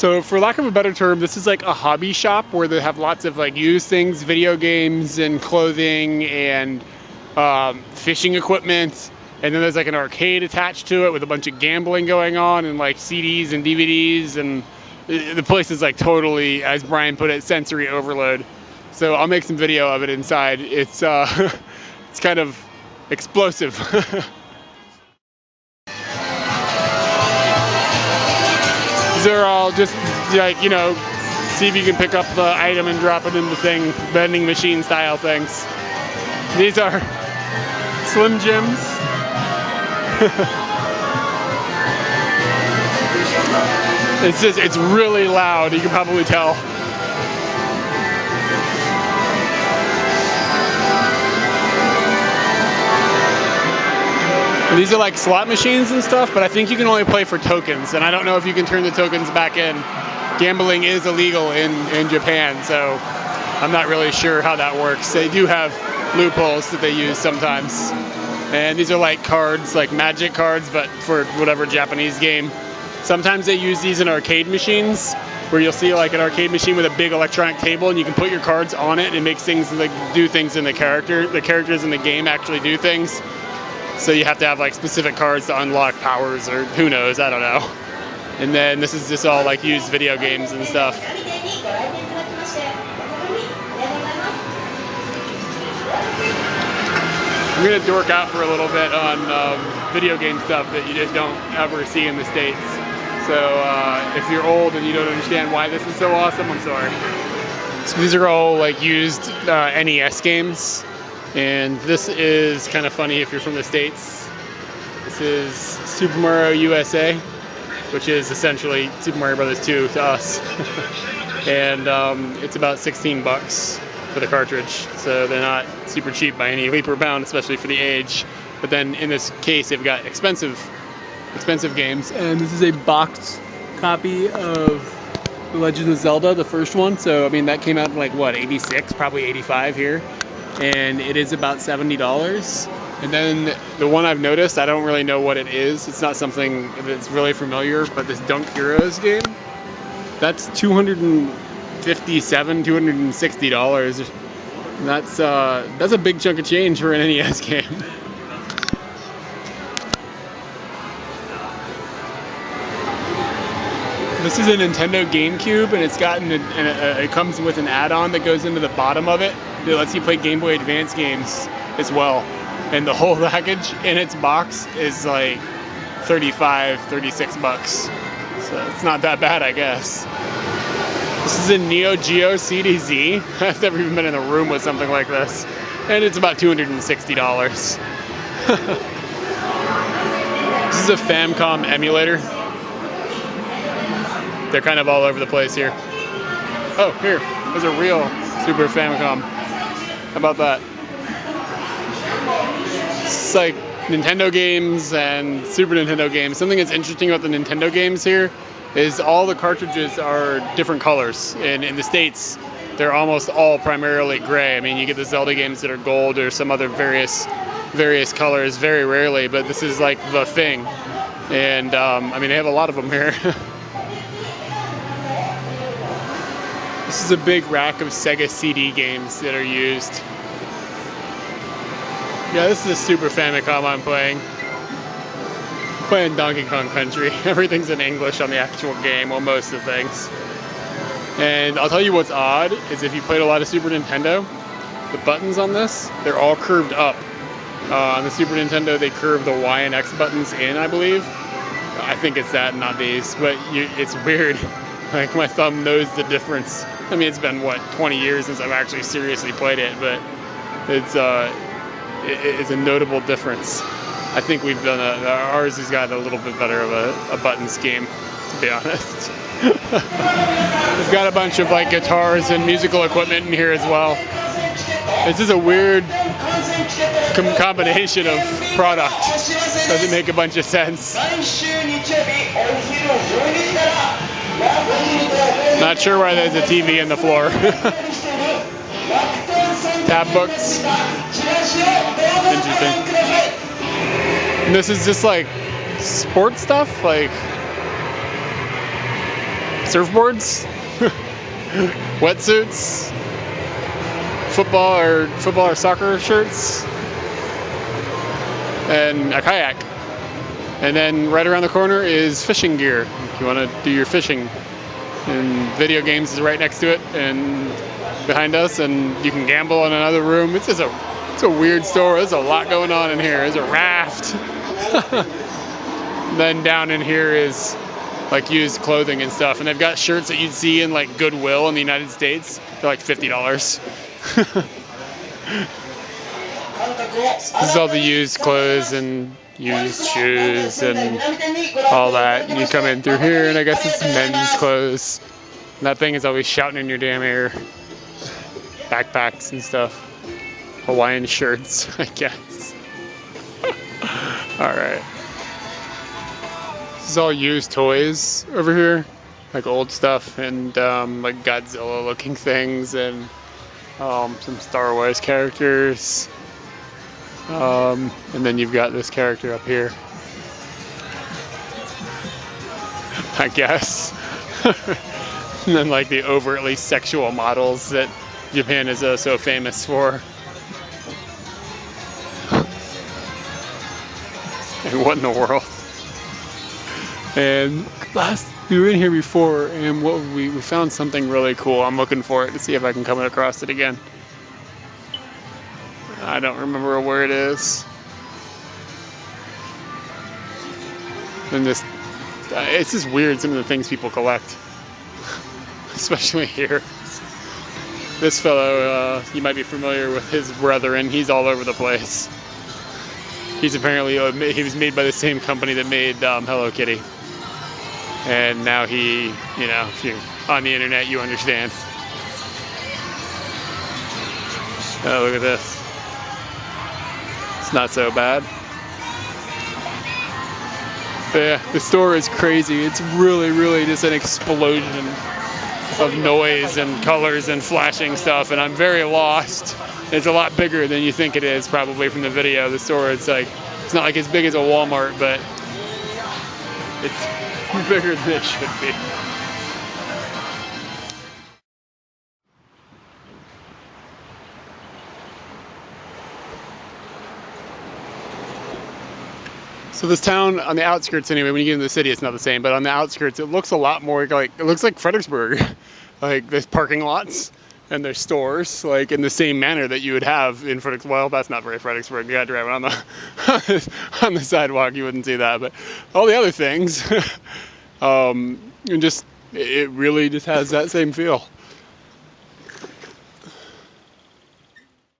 So for lack of a better term, this is like a hobby shop where they have lots of like used things, video games and clothing and fishing equipment. And then there's like an arcade attached to it with a bunch of gambling going on and like CDs and DVDs, and the place is like totally, as Brian put it, sensory overload. So I'll make some video of it inside. It's it's kind of explosive. These are all just like, you know, see if you can pick up the item and drop it in the thing, vending machine style things. These are Slim Jims. It's really loud, you can probably tell. And these are like slot machines and stuff, but I think you can only play for tokens, and I don't know if you can turn the tokens back in. Gambling is illegal in Japan, so I'm not really sure how that works. They do have loopholes that they use sometimes. And these are like cards, like magic cards, but for whatever Japanese game. Sometimes they use these in arcade machines, where you'll see like an arcade machine with a big electronic table, and you can put your cards on it, and it makes things like do things in the character. The characters in the game actually do things. So you have to have like specific cards to unlock powers, or who knows, I don't know. And then this is just all like used video games and stuff. I'm gonna dork out for a little bit on video game stuff that you just don't ever see in the States. So if you're old and you don't understand why this is so awesome, I'm sorry. So these are all like used NES games. And this is kind of funny if you're from the States. This is Super Mario USA, which is essentially Super Mario Brothers 2 to us. And it's about 16 bucks for the cartridge. So they're not super cheap by any leap or bound, especially for the age. But then in this case, they've got expensive games. And this is a boxed copy of The Legend of Zelda, the first one. So, I mean, that came out in like, what, 86, probably 85 here. And it is about $70. And then the one I've noticed, I don't really know what it is. It's not something that's really familiar, but this Dunk Heroes game, that's $257, $260. That's a big chunk of change for an NES game. This is a Nintendo Gamecube, and it's gotten it comes with an add-on that goes into the bottom of it that lets you play Game Boy Advance games as well. And the whole package in its box is like 35, 36 bucks. So it's not that bad, I guess. This is a Neo Geo CDZ. I've never even been in a room with something like this. And it's about $260. This is a Famicom emulator. They're kind of all over the place here. Oh, here, there's a real Super Famicom. How about that? It's like Nintendo games and Super Nintendo games. Something that's interesting about the Nintendo games here is all the cartridges are different colors. And in the States, they're almost all primarily gray. I mean, you get the Zelda games that are gold or some other various colors very rarely, but this is like the thing. And I mean, they have a lot of them here. This is a big rack of Sega CD games that are used. Yeah, this is a Super Famicom I'm playing. I'm playing Donkey Kong Country. Everything's in English on the actual game, well, most of the things. And I'll tell you what's odd is if you played a lot of Super Nintendo, the buttons on this, they're all curved up. On the Super Nintendo, they curve the Y and X buttons in, I believe. I think it's that, not these, but it's weird. Like, my thumb knows the difference. I mean, it's been, what, 20 years since I've actually seriously played it, but it's a notable difference. I think we've done ours has got a little bit better of a button scheme, to be honest. We've got a bunch of, like, guitars and musical equipment in here as well. This is a weird combination of product. Doesn't make a bunch of sense. Not sure why there's a TV in the floor. Tab books. Interesting. And this is just like sports stuff, like surfboards, wetsuits, football or soccer shirts, and a kayak. And then right around the corner is fishing gear if you want to do your fishing. And video games is right next to it and behind us, and you can gamble in another room. It's a weird store. There's a lot going on in here. There's a raft. Then down in here is like used clothing and stuff, and they've got shirts that you'd see in like Goodwill in the United States. They're like $50. This is all the used clothes and used shoes and all that. And you come in through here, and I guess it's men's clothes. And that thing is always shouting in your damn ear. Backpacks and stuff. Hawaiian shirts, I guess. Alright. This is all used toys over here. Like old stuff and like Godzilla looking things and some Star Wars characters. And then you've got this character up here, I guess. And then like the overtly sexual models that Japan is so famous for. And what in the world? And we were in here before, and we found something really cool. I'm looking for it to see if I can come across it again. I don't remember where it is. And it's just weird, some of the things people collect. Especially here. This fellow, you might be familiar with his brethren. He's all over the place. He's apparently, he was made by the same company that made Hello Kitty. And now he, you know, if you're on the internet, you understand. Oh, look at this. It's not so bad. But yeah, the store is crazy. It's really, really just an explosion of noise and colors and flashing stuff, and I'm very lost. It's a lot bigger than you think it is, probably from the video. The store, it's not like as big as a Walmart, but it's bigger than it should be. So this town, on the outskirts anyway, when you get into the city it's not the same, but on the outskirts it looks a lot more like, it looks like Fredericksburg. Like there's parking lots and there's stores, like in the same manner that you would have in Fredericksburg. Well, that's not very Fredericksburg. You gotta drive on the sidewalk, you wouldn't see that, but all the other things, and just, it really just has that same feel.